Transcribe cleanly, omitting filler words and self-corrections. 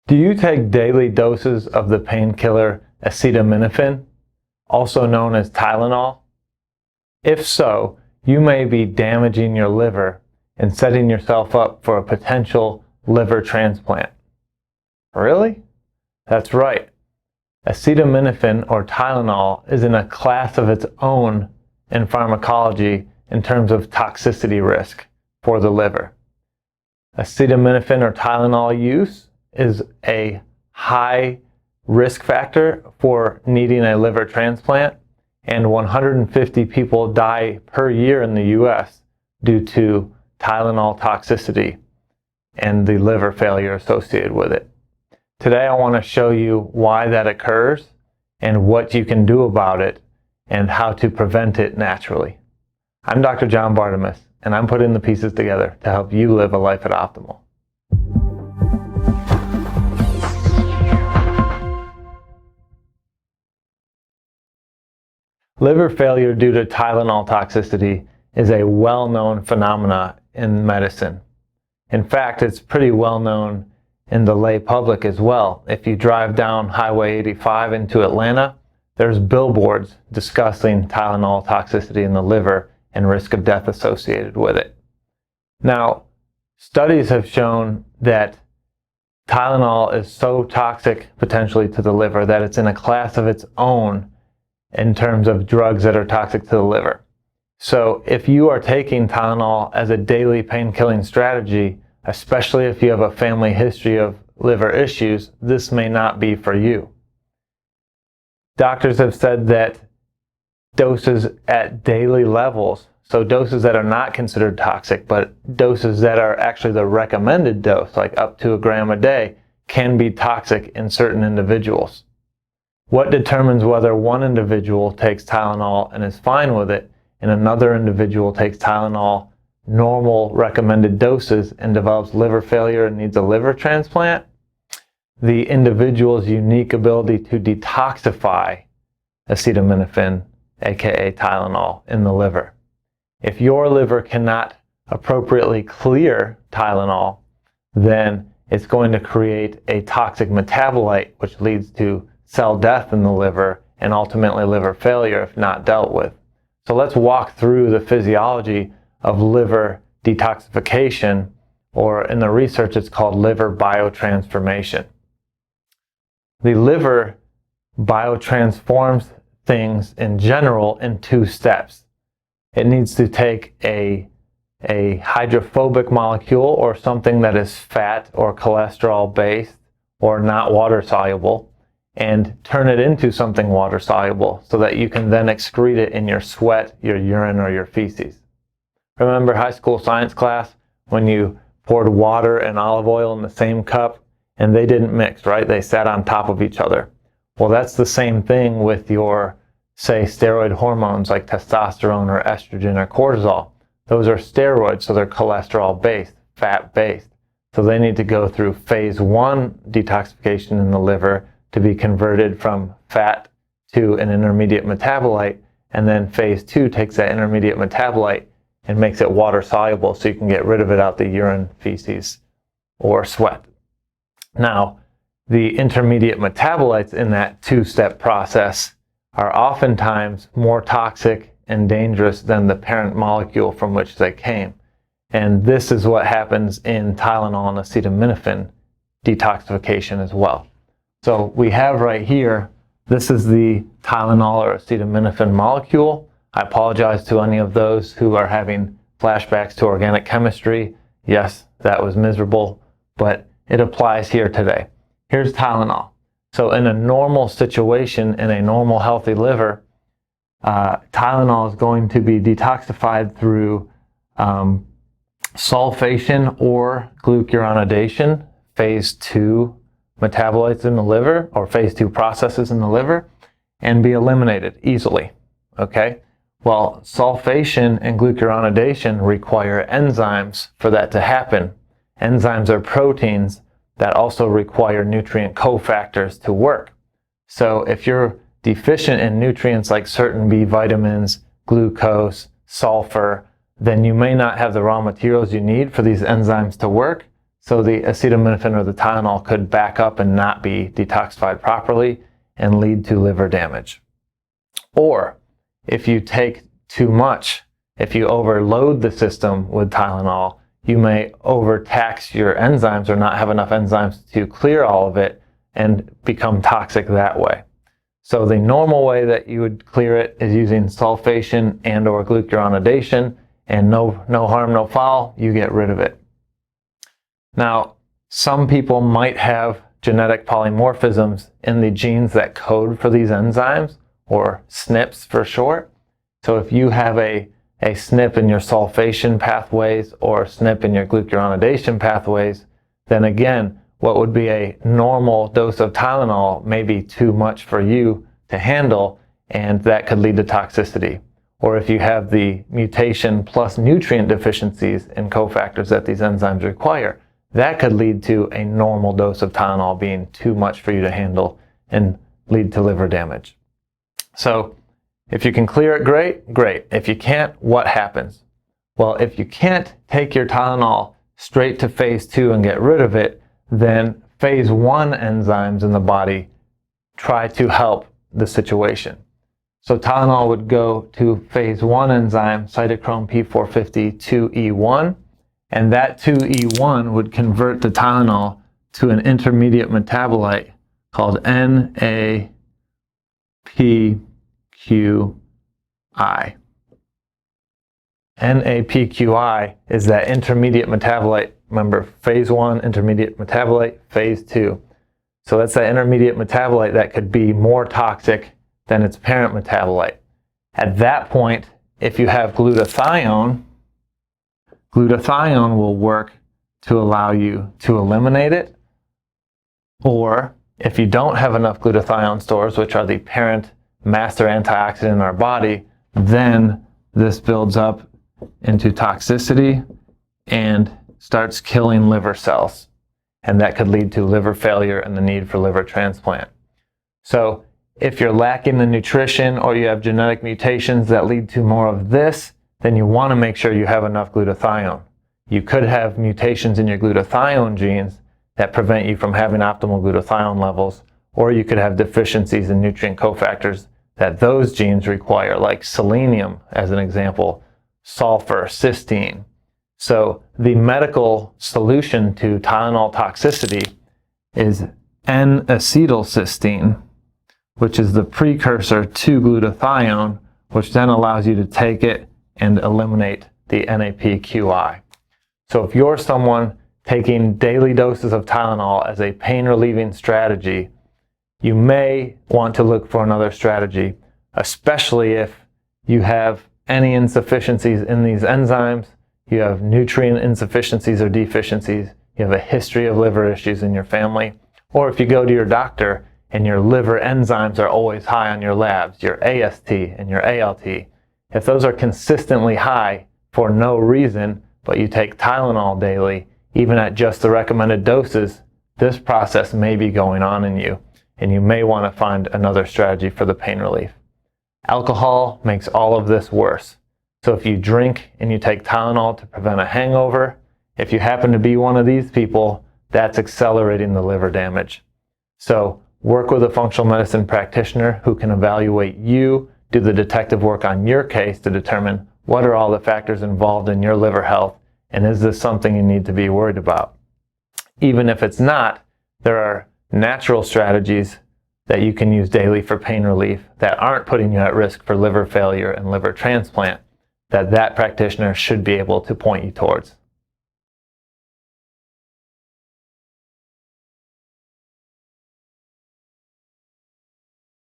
Do you take daily doses of the painkiller acetaminophen, also known as Tylenol? If so, you may be damaging your liver and setting yourself up for a potential liver transplant. Really? That's right. Acetaminophen, or Tylenol, is in a class of its own in pharmacology in terms of toxicity risk for the liver. Acetaminophen or Tylenol use is a high risk factor for needing a liver transplant, and 150 people die per year in the US due to Tylenol toxicity and the liver failure associated with it. Today I want to show you why that occurs and what you can do about it and how to prevent it naturally. I'm Dr. John Bartemus, and I'm putting the pieces together to help you live a life at optimal. Liver failure due to Tylenol toxicity is a well-known phenomena in medicine. In fact, it's pretty well known in the lay public as well. If you drive down Highway 85 into Atlanta, there's billboards discussing Tylenol toxicity in the liver and risk of death associated with it. Now, studies have shown that Tylenol is so toxic potentially to the liver that it's in a class of its own in terms of drugs that are toxic to the liver. So if you are taking Tylenol as a daily pain-killing strategy, especially if you have a family history of liver issues, this may not be for you. Doctors have said that doses at daily levels, so doses that are not considered toxic, but doses that are actually the recommended dose, like up to 1 gram a day, can be toxic in certain individuals. What determines whether one individual takes Tylenol and is fine with it, and another individual takes Tylenol normal recommended doses and develops liver failure and needs a liver transplant? The individual's unique ability to detoxify acetaminophen, aka Tylenol, in the liver. If your liver cannot appropriately clear Tylenol, then it's going to create a toxic metabolite, which leads to cell death in the liver and ultimately liver failure if not dealt with. So let's walk through the physiology of liver detoxification, or in the research it's called liver biotransformation. The liver biotransforms things in general in 2 steps. It needs to take a hydrophobic molecule, or something that is fat or cholesterol based or not water soluble, and turn it into something water soluble so that you can then excrete it in your sweat, your urine, or your feces. Remember high school science class when you poured water and olive oil in the same cup and they didn't mix, right? They sat on top of each other. Well, that's the same thing with your, say, steroid hormones like testosterone or estrogen or cortisol. Those are steroids, so they're cholesterol based, fat based. So they need to go through phase 1 detoxification in the liver to be converted from fat to an intermediate metabolite, and then phase 2 takes that intermediate metabolite and makes it water soluble so you can get rid of it out the urine, feces, or sweat. Now, the intermediate metabolites in that 2-step process are oftentimes more toxic and dangerous than the parent molecule from which they came. And this is what happens in Tylenol and acetaminophen detoxification as well. So we have right here, this is the Tylenol or acetaminophen molecule. I apologize to any of those who are having flashbacks to organic chemistry. Yes, that was miserable, but it applies here today. Here's Tylenol. So in a normal situation, in a normal healthy liver, Tylenol is going to be detoxified through sulfation or glucuronidation, phase 2 metabolites in the liver, or phase 2 processes in the liver, and be eliminated easily. Okay? Well, sulfation and glucuronidation require enzymes for that to happen. Enzymes are proteins that also require nutrient cofactors to work. So if you're deficient in nutrients like certain B vitamins, glucose, sulfur, then you may not have the raw materials you need for these enzymes to work. So the acetaminophen or the Tylenol could back up and not be detoxified properly and lead to liver damage. Or if you take too much, if you overload the system with Tylenol, you may overtax your enzymes or not have enough enzymes to clear all of it and become toxic that way. So the normal way that you would clear it is using sulfation and or glucuronidation, and no harm, no foul, you get rid of it. Now, some people might have genetic polymorphisms in the genes that code for these enzymes, or SNPs for short. So if you have a SNP in your sulfation pathways or a SNP in your glucuronidation pathways, then again, what would be a normal dose of Tylenol may be too much for you to handle, and that could lead to toxicity. Or if you have the mutation plus nutrient deficiencies in cofactors that these enzymes require, that could lead to a normal dose of Tylenol being too much for you to handle and lead to liver damage. So if you can clear it, great, great. If you can't, what happens? Well, if you can't take your Tylenol straight to phase 2 and get rid of it, then phase 1 enzymes in the body try to help the situation. So Tylenol would go to phase 1 enzyme, cytochrome P450 2E1, and that 2E1 would convert the Tylenol to an intermediate metabolite called NAPQI. NAPQI is that intermediate metabolite. Remember, phase 1, intermediate metabolite, phase 2. So that's that intermediate metabolite that could be more toxic than its parent metabolite. At that point, if you have glutathione will work to allow you to eliminate it. Or if you don't have enough glutathione stores, which are the parent master antioxidant in our body, then this builds up into toxicity and starts killing liver cells. And that could lead to liver failure and the need for liver transplant. So if you're lacking the nutrition or you have genetic mutations that lead to more of this, then you want to make sure you have enough glutathione. You could have mutations in your glutathione genes that prevent you from having optimal glutathione levels, or you could have deficiencies in nutrient cofactors that those genes require, like selenium as an example, sulfur, cysteine. So the medical solution to Tylenol toxicity is N-acetylcysteine, which is the precursor to glutathione, which then allows you to take it and eliminate the NAPQI. So if you're someone taking daily doses of Tylenol as a pain-relieving strategy, you may want to look for another strategy, especially if you have any insufficiencies in these enzymes, you have nutrient insufficiencies or deficiencies, you have a history of liver issues in your family, or if you go to your doctor and your liver enzymes are always high on your labs, your AST and your ALT. If those are consistently high for no reason, but you take Tylenol daily, even at just the recommended doses, this process may be going on in you, and you may want to find another strategy for the pain relief. Alcohol makes all of this worse. So if you drink and you take Tylenol to prevent a hangover, if you happen to be one of these people, that's accelerating the liver damage. So work with a functional medicine practitioner who can evaluate you, do the detective work on your case to determine what are all the factors involved in your liver health, and is this something you need to be worried about. Even if it's not, there are natural strategies that you can use daily for pain relief that aren't putting you at risk for liver failure and liver transplant that practitioner should be able to point you towards.